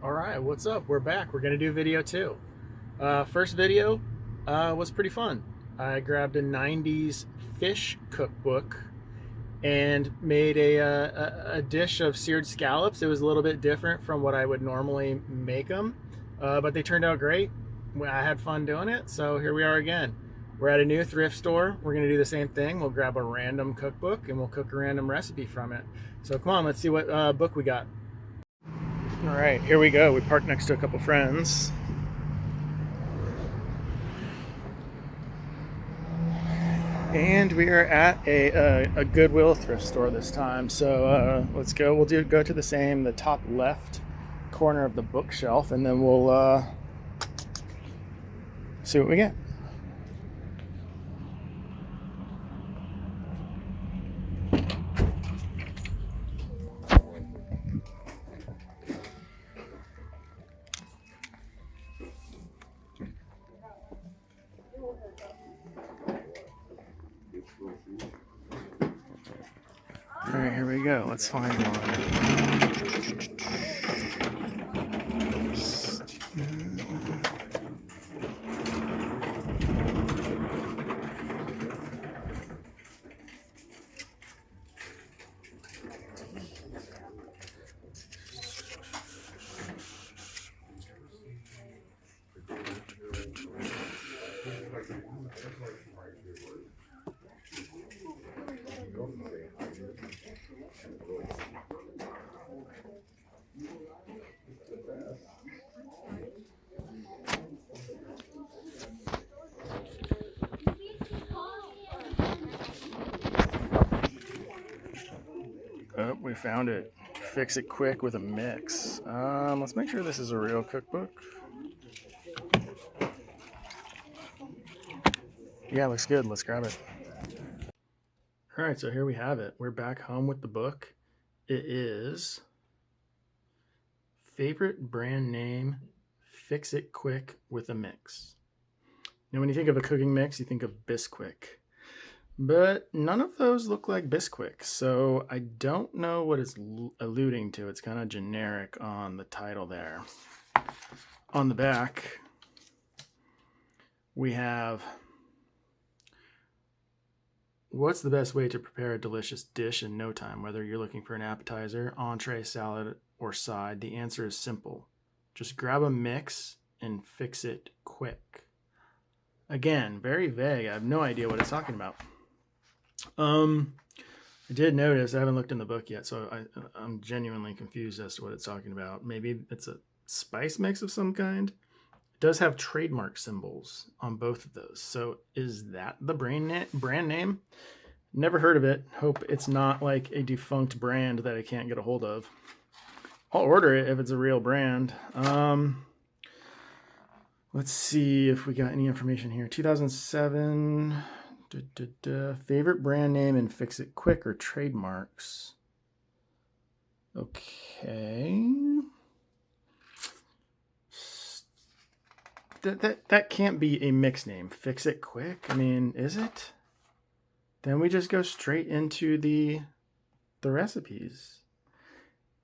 All right, what's up? We're back. We're gonna do video two. First video was pretty fun. I grabbed a '90s fish cookbook and made a dish of seared scallops. It was a little bit different from what I would normally make them, but they turned out great. I had fun doing it, so here we are again. We're at a new thrift store. We're gonna do the same thing. We'll grab a random cookbook and we'll cook a random recipe from it. So come on, let's see what book we got. All right, here we go. We parked next to a couple friends. And we are at a Goodwill thrift store this time. So let's go. Go to the top left corner of the bookshelf, and then we'll see what we get. All right, here we go. Let's find one. Oh, we found it. Fix it quick with a mix. Let's make sure this is a real cookbook. Yeah, looks good. Let's grab it. All right, so here we have it. We're back home with the book. It is Favorite Brand Name, Fix It Quick with a Mix. Now, when you think of a cooking mix, you think of Bisquick. But none of those look like Bisquick, so I don't know what it's alluding to. It's kind of generic on the title there. On the back, we have what's the best way to prepare a delicious dish in no time? Whether you're looking for an appetizer, entree, salad, or side, the answer is simple. Just grab a mix and fix it quick. Again, very vague. I have no idea what it's talking about. I did notice, I haven't looked in the book yet, so I'm genuinely confused as to what it's talking about. Maybe it's a spice mix of some kind. It does have trademark symbols on both of those. So is that the brand name? Never heard of it. Hope it's not like a defunct brand that I can't get a hold of. I'll order it if it's a real brand. Let's see if we got any information here. 2007. Favorite brand name and fix it quick or trademarks. Okay. That can't be a mix name. Fix it quick? I mean, is it? Then we just go straight into the recipes.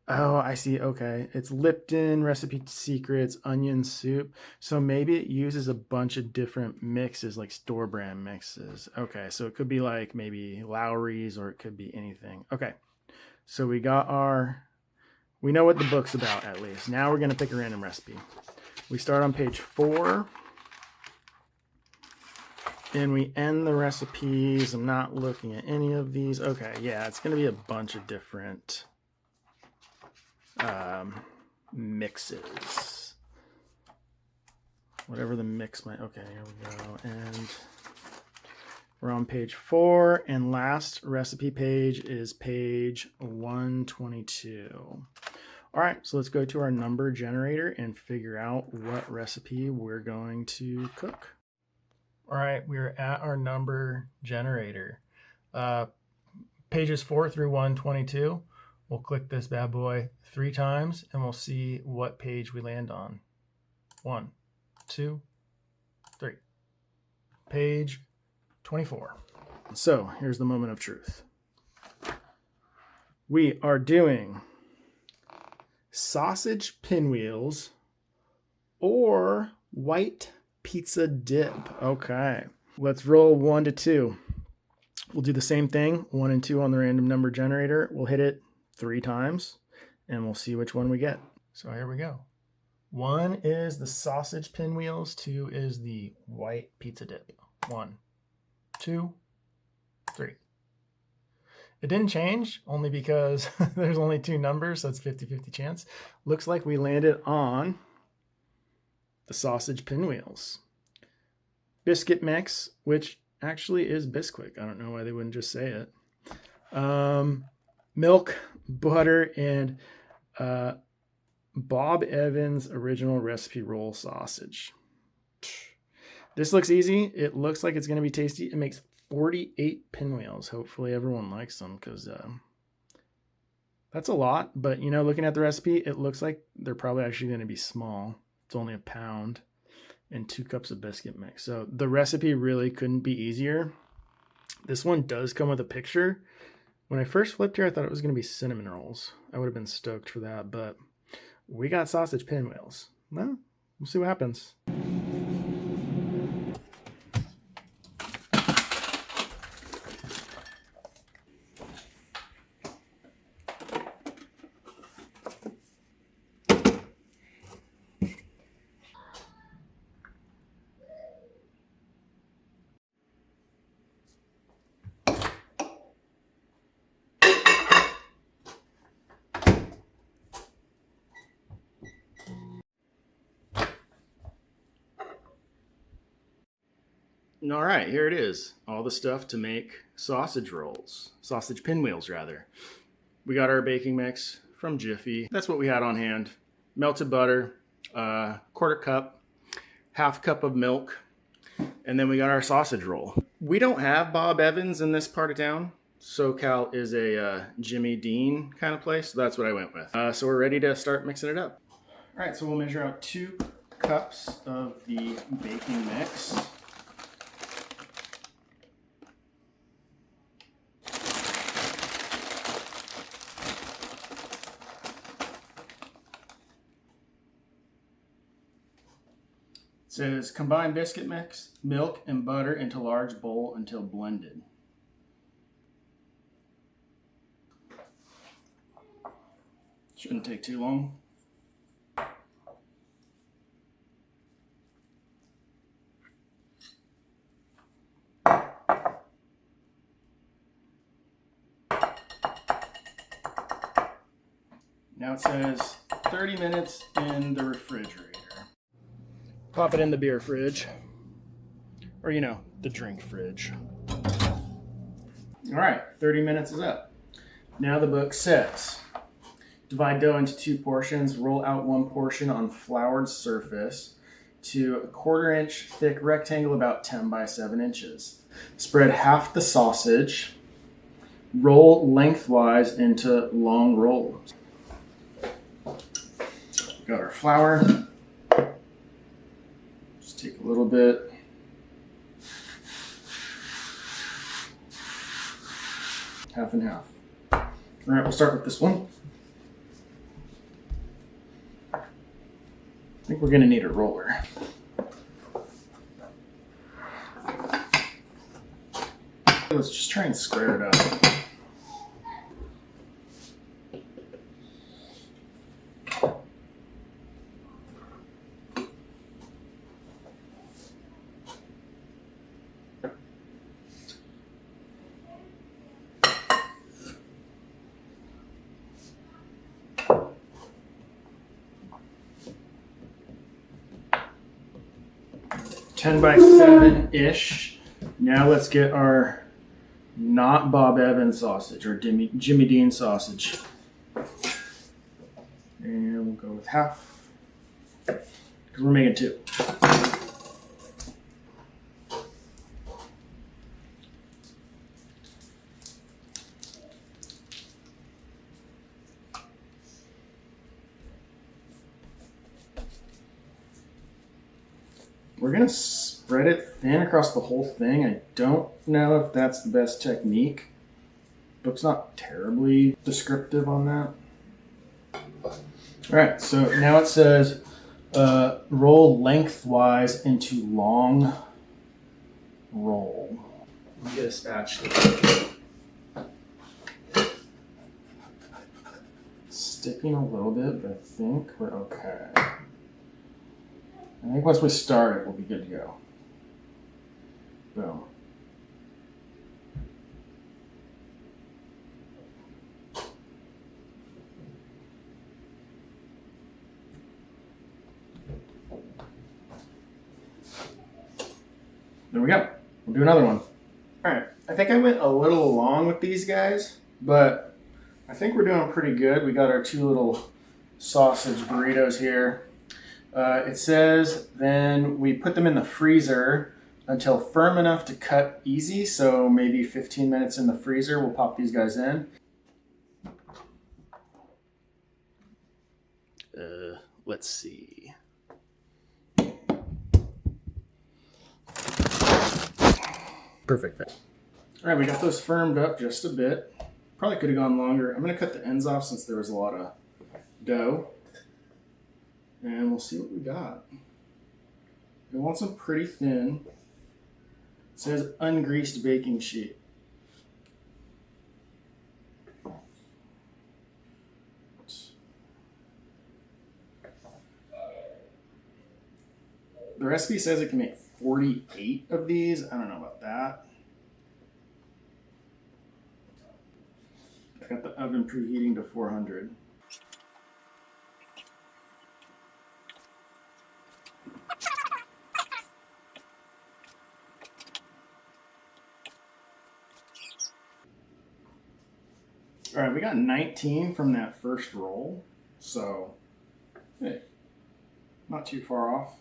Oh, I see. Okay. It's Lipton, Recipe Secrets, onion soup. So maybe it uses a bunch of different mixes, like store brand mixes. Okay. So it could be like maybe Lowry's or it could be anything. Okay. So we know what the book's about at least. Now we're going to pick a random recipe. We start on page 4. And we end the recipes. I'm not looking at any of these. Okay. Yeah. It's going to be a bunch of different mixes, whatever the mix might. Okay, here we go, and we're on page 4, and last recipe page is page 122. All right, so let's go to our number generator and figure out what recipe we're going to cook. All right, we're at our number generator, pages 4 through 122. We'll click this bad boy 3 times and we'll see what page we land on. 1, 2, 3. Page 24. So here's the moment of truth. We are doing sausage pinwheels or white pizza dip. Okay, let's roll 1 to 2. We'll do the same thing, 1 and 2 on the random number generator. We'll hit it 3 times and we'll see which one we get. So here we go. 1 is the sausage pinwheels, 2 is the white pizza dip. 1, 2, 3. It didn't change only because there's only 2 numbers, so it's 50-50 chance. Looks like we landed on the sausage pinwheels. Biscuit mix, which actually is Bisquick. I don't know why they wouldn't just say it. Milk, butter, and Bob Evans original recipe roll sausage. This looks easy. It looks like it's going to be tasty. It makes 48 pinwheels. Hopefully everyone likes them because that's a lot. But, you know, looking at the recipe, it looks like they're probably actually going to be small. It's only a pound and 2 cups of biscuit mix. So the recipe really couldn't be easier. This one does come with a picture. When I first flipped here, I thought it was going to be cinnamon rolls. I would have been stoked for that, but we got sausage pinwheels. Well, we'll see what happens. All right, here it is. All the stuff to make sausage rolls, sausage pinwheels rather. We got our baking mix from Jiffy. That's what we had on hand. Melted butter, 1/4 cup, 1/2 cup of milk, and then we got our sausage roll. We don't have Bob Evans in this part of town. SoCal is a Jimmy Dean kind of place, so that's what I went with. So we're ready to start mixing it up. All right, so we'll measure out 2 cups of the baking mix. It says combine biscuit mix, milk, and butter into large bowl until blended. Shouldn't take too long. Now it says 30 minutes in the refrigerator. Pop it in the beer fridge, or you know, the drink fridge. All right, 30 minutes is up. Now the book says, divide dough into 2 portions, roll out 1 portion on floured surface to a 1/4 inch thick rectangle about 10 by 7 inches. Spread half the sausage, roll lengthwise into long rolls. Got our flour. Take a little bit. Half and half. All right, we'll start with this one. I think we're gonna need a roller. Let's just try and square it up. 10 by 7-ish. Now let's get our not Bob Evans sausage or Jimmy Dean sausage. And we'll go with half because we're making 2. We're going to spread it thin across the whole thing. I don't know if that's the best technique. Book's not terribly descriptive on that. All right, so now it says roll lengthwise into long roll. Let me get a spatula. Sticking a little bit, but I think we're okay. I think once we start it, we'll be good to go. Boom. There we go. We'll do another one. All right. I think I went a little long with these guys, but I think we're doing pretty good. We got our two little sausage burritos here. It says then we put them in the freezer until firm enough to cut easy. So maybe 15 minutes in the freezer. We'll pop these guys in. Let's see. Perfect. All right, we got those firmed up just a bit. Probably could have gone longer. I'm going to cut the ends off since there was a lot of dough. And we'll see what we got. We want some pretty thin. It says ungreased baking sheet. The recipe says it can make 48 of these. I don't know about that. I got the oven preheating to 400. All right, we got 19 from that first roll. So, hey, not too far off.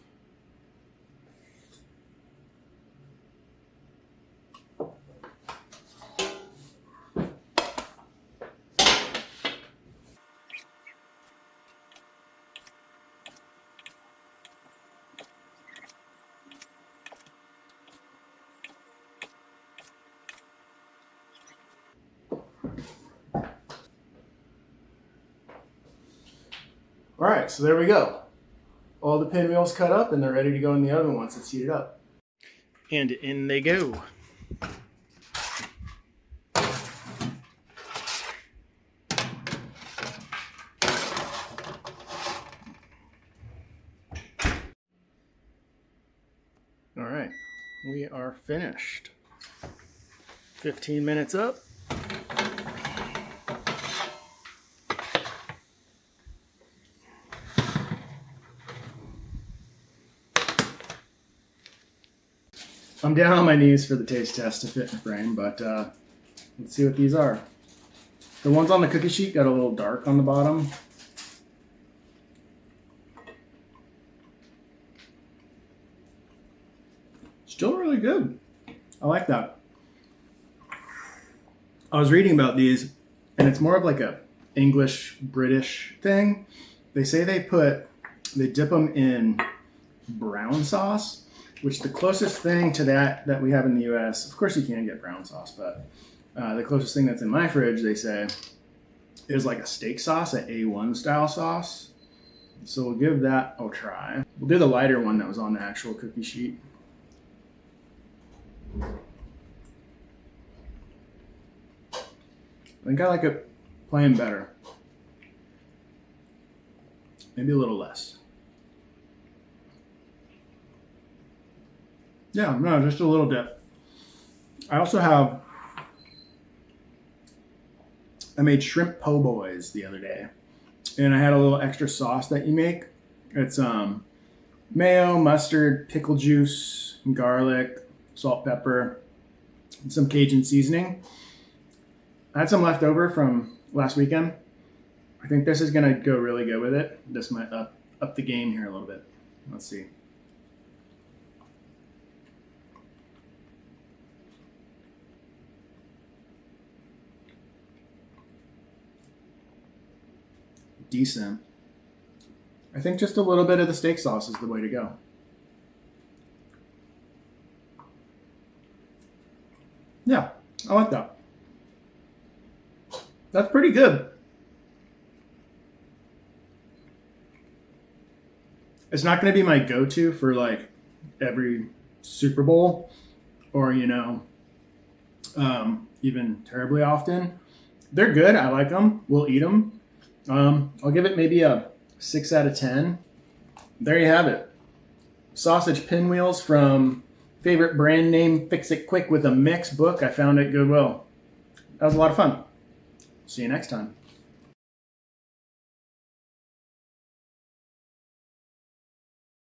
All right, so there we go. All the pinwheels cut up and they're ready to go in the oven once it's heated up. And in they go. All right, we are finished. 15 minutes up. I'm down on my knees for the taste test to fit in the frame, but let's see what these are. The ones on the cookie sheet got a little dark on the bottom. Still really good. I like that. I was reading about these, and it's more of like a English-British thing. They say they dip them in brown sauce, which the closest thing to that we have in the US, of course you can get brown sauce, but the closest thing that's in my fridge, they say, is like a steak sauce, an A1 style sauce. So we'll give that a try. We'll do the lighter one that was on the actual cookie sheet. I think I like it plain better. Maybe a little less. Yeah, no, just a little dip. I also have, I made shrimp po' boys the other day, and I had a little extra sauce that you make. It's mayo, mustard, pickle juice, garlic, salt, pepper, and some Cajun seasoning. I had some left over from last weekend. I think this is gonna go really good with it. This might up the game here a little bit. Let's see. Decent. I think just a little bit of the steak sauce is the way to go. Yeah, I like that. That's pretty good. It's not going to be my go-to for like every Super Bowl or, you know, even terribly often. They're good. I like them. We'll eat them. I'll give it maybe a 6 out of 10. There you have it. Sausage Pinwheels from Favorite Brand Name Fix It Quick with a Mix book I found at Goodwill. That was a lot of fun. See you next time.